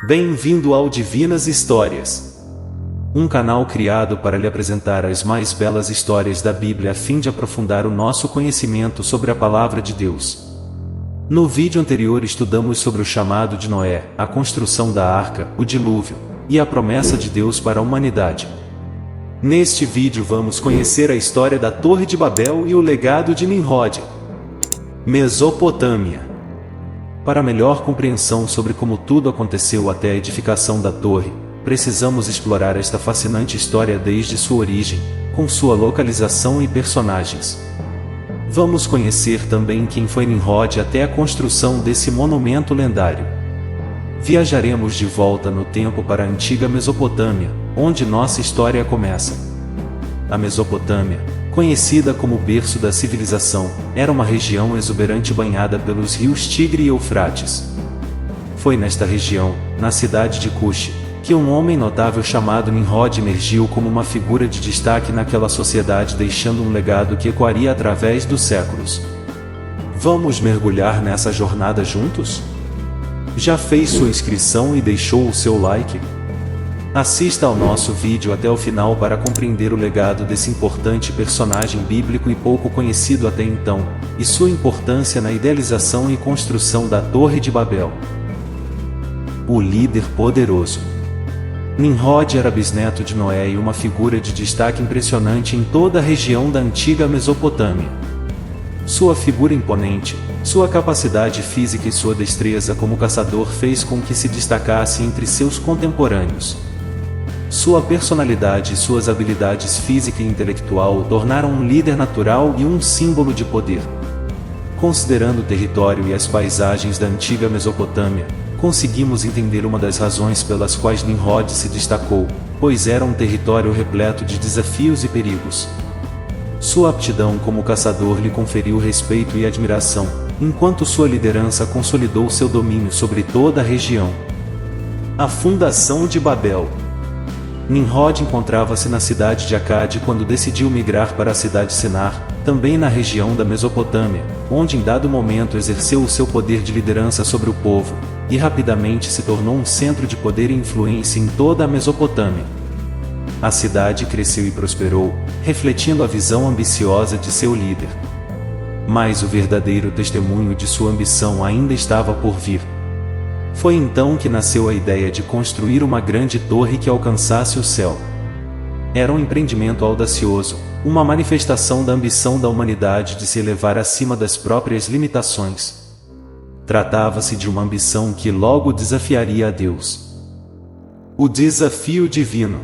Bem-vindo ao Divinas Histórias, um canal criado para lhe apresentar as mais belas histórias da Bíblia a fim de aprofundar o nosso conhecimento sobre a Palavra de Deus. No vídeo anterior estudamos sobre o chamado de Noé, a construção da arca, o dilúvio, e a promessa de Deus para a humanidade. Neste vídeo vamos conhecer a história da Torre de Babel e o legado de Nimrod. Mesopotâmia. Para melhor compreensão sobre como tudo aconteceu até a edificação da torre, precisamos explorar esta fascinante história desde sua origem, com sua localização e personagens. Vamos conhecer também quem foi Nimrod até a construção desse monumento lendário. Viajaremos de volta no tempo para a antiga Mesopotâmia, onde nossa história começa. A Mesopotâmia, conhecida como berço da civilização, era uma região exuberante banhada pelos rios Tigre e Eufrates. Foi nesta região, na cidade de Cush, que um homem notável chamado Nimrod emergiu como uma figura de destaque naquela sociedade, deixando um legado que ecoaria através dos séculos. Vamos mergulhar nessa jornada juntos? Já fez sua inscrição e deixou o seu like? Assista ao nosso vídeo até o final para compreender o legado desse importante personagem bíblico e pouco conhecido até então, e sua importância na idealização e construção da Torre de Babel. O líder poderoso. Nimrod era bisneto de Noé e uma figura de destaque impressionante em toda a região da antiga Mesopotâmia. Sua figura imponente, sua capacidade física e sua destreza como caçador fez com que se destacasse entre seus contemporâneos. Sua personalidade e suas habilidades física e intelectual o tornaram um líder natural e um símbolo de poder. Considerando o território e as paisagens da antiga Mesopotâmia, conseguimos entender uma das razões pelas quais Nimrod se destacou, pois era um território repleto de desafios e perigos. Sua aptidão como caçador lhe conferiu respeito e admiração, enquanto sua liderança consolidou seu domínio sobre toda a região. A fundação de Babel. Nimrod encontrava-se na cidade de Acade quando decidiu migrar para a cidade de Sinar, também na região da Mesopotâmia, onde em dado momento exerceu o seu poder de liderança sobre o povo, e rapidamente se tornou um centro de poder e influência em toda a Mesopotâmia. A cidade cresceu e prosperou, refletindo a visão ambiciosa de seu líder. Mas o verdadeiro testemunho de sua ambição ainda estava por vir. Foi então que nasceu a ideia de construir uma grande torre que alcançasse o céu. Era um empreendimento audacioso, uma manifestação da ambição da humanidade de se elevar acima das próprias limitações. Tratava-se de uma ambição que logo desafiaria a Deus. O desafio divino.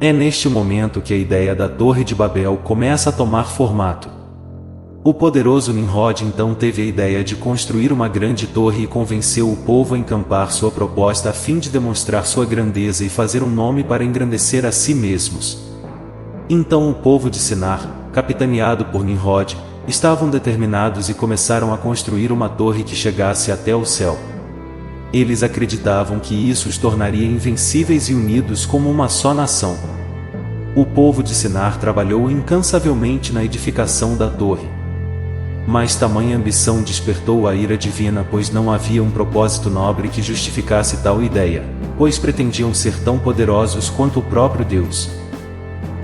É neste momento que a ideia da Torre de Babel começa a tomar formato. O poderoso Nimrod então teve a ideia de construir uma grande torre e convenceu o povo a encampar sua proposta a fim de demonstrar sua grandeza e fazer um nome para engrandecer a si mesmos. Então o povo de Sinar, capitaneado por Nimrod, estavam determinados e começaram a construir uma torre que chegasse até o céu. Eles acreditavam que isso os tornaria invencíveis e unidos como uma só nação. O povo de Sinar trabalhou incansavelmente na edificação da torre. Mas tamanha ambição despertou a ira divina, pois não havia um propósito nobre que justificasse tal ideia, pois pretendiam ser tão poderosos quanto o próprio Deus.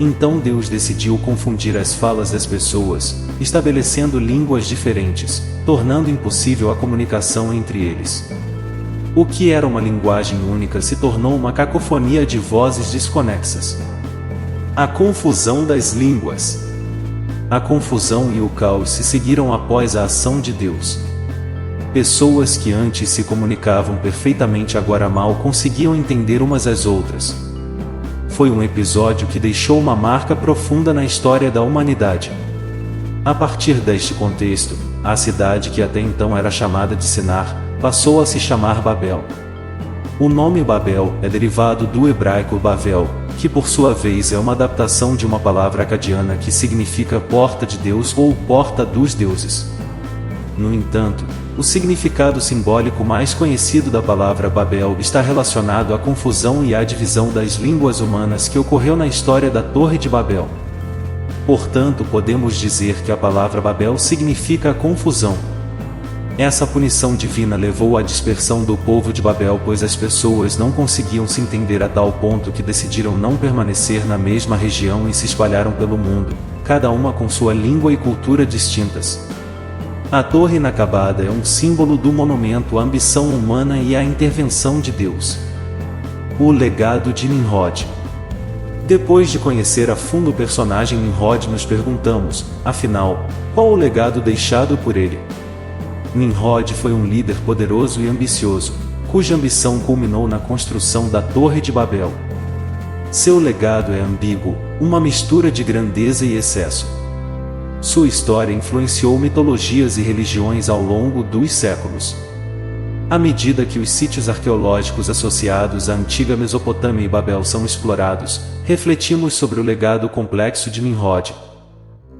Então Deus decidiu confundir as falas das pessoas, estabelecendo línguas diferentes, tornando impossível a comunicação entre eles. O que era uma linguagem única se tornou uma cacofonia de vozes desconexas. A confusão das línguas. A confusão e o caos se seguiram após a ação de Deus. Pessoas que antes se comunicavam perfeitamente agora mal conseguiam entender umas às outras. Foi um episódio que deixou uma marca profunda na história da humanidade. A partir deste contexto, a cidade que até então era chamada de Sinar, passou a se chamar Babel. O nome Babel é derivado do hebraico Bavel, que por sua vez é uma adaptação de uma palavra acadiana que significa porta de Deus ou porta dos deuses. No entanto, o significado simbólico mais conhecido da palavra Babel está relacionado à confusão e à divisão das línguas humanas que ocorreu na história da Torre de Babel. Portanto, podemos dizer que a palavra Babel significa confusão. Essa punição divina levou à dispersão do povo de Babel, pois as pessoas não conseguiam se entender a tal ponto que decidiram não permanecer na mesma região e se espalharam pelo mundo, cada uma com sua língua e cultura distintas. A torre inacabada é um símbolo do monumento à ambição humana e à intervenção de Deus. O legado de Nimrod. Depois de conhecer a fundo o personagem Nimrod, nos perguntamos, afinal, qual o legado deixado por ele? Nimrod foi um líder poderoso e ambicioso, cuja ambição culminou na construção da Torre de Babel. Seu legado é ambíguo, uma mistura de grandeza e excesso. Sua história influenciou mitologias e religiões ao longo dos séculos. À medida que os sítios arqueológicos associados à antiga Mesopotâmia e Babel são explorados, refletimos sobre o legado complexo de Nimrod.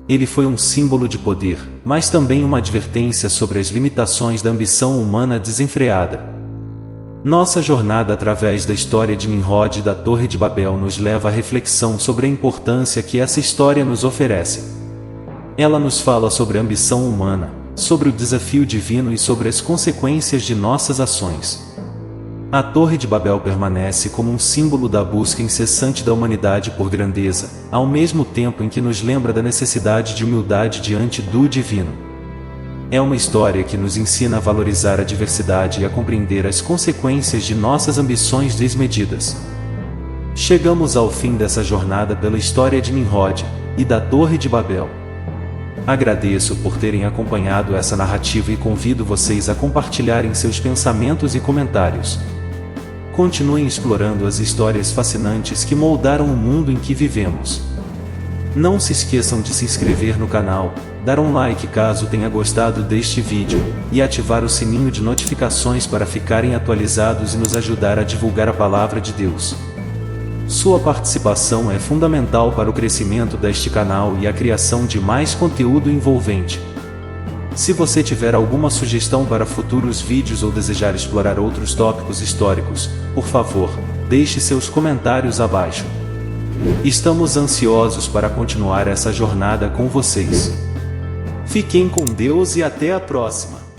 Ele foi um símbolo de poder, mas também uma advertência sobre as limitações da ambição humana desenfreada. Nossa jornada através da história de Nimrod e da Torre de Babel nos leva à reflexão sobre a importância que essa história nos oferece. Ela nos fala sobre a ambição humana, sobre o desafio divino e sobre as consequências de nossas ações. A Torre de Babel permanece como um símbolo da busca incessante da humanidade por grandeza, ao mesmo tempo em que nos lembra da necessidade de humildade diante do divino. É uma história que nos ensina a valorizar a diversidade e a compreender as consequências de nossas ambições desmedidas. Chegamos ao fim dessa jornada pela história de Nimrod e da Torre de Babel. Agradeço por terem acompanhado essa narrativa e convido vocês a compartilharem seus pensamentos e comentários. Continuem explorando as histórias fascinantes que moldaram o mundo em que vivemos. Não se esqueçam de se inscrever no canal, dar um like caso tenha gostado deste vídeo, e ativar o sininho de notificações para ficarem atualizados e nos ajudar a divulgar a palavra de Deus. Sua participação é fundamental para o crescimento deste canal e a criação de mais conteúdo envolvente. Se você tiver alguma sugestão para futuros vídeos ou desejar explorar outros tópicos históricos, por favor, deixe seus comentários abaixo. Estamos ansiosos para continuar essa jornada com vocês. Fiquem com Deus e até a próxima!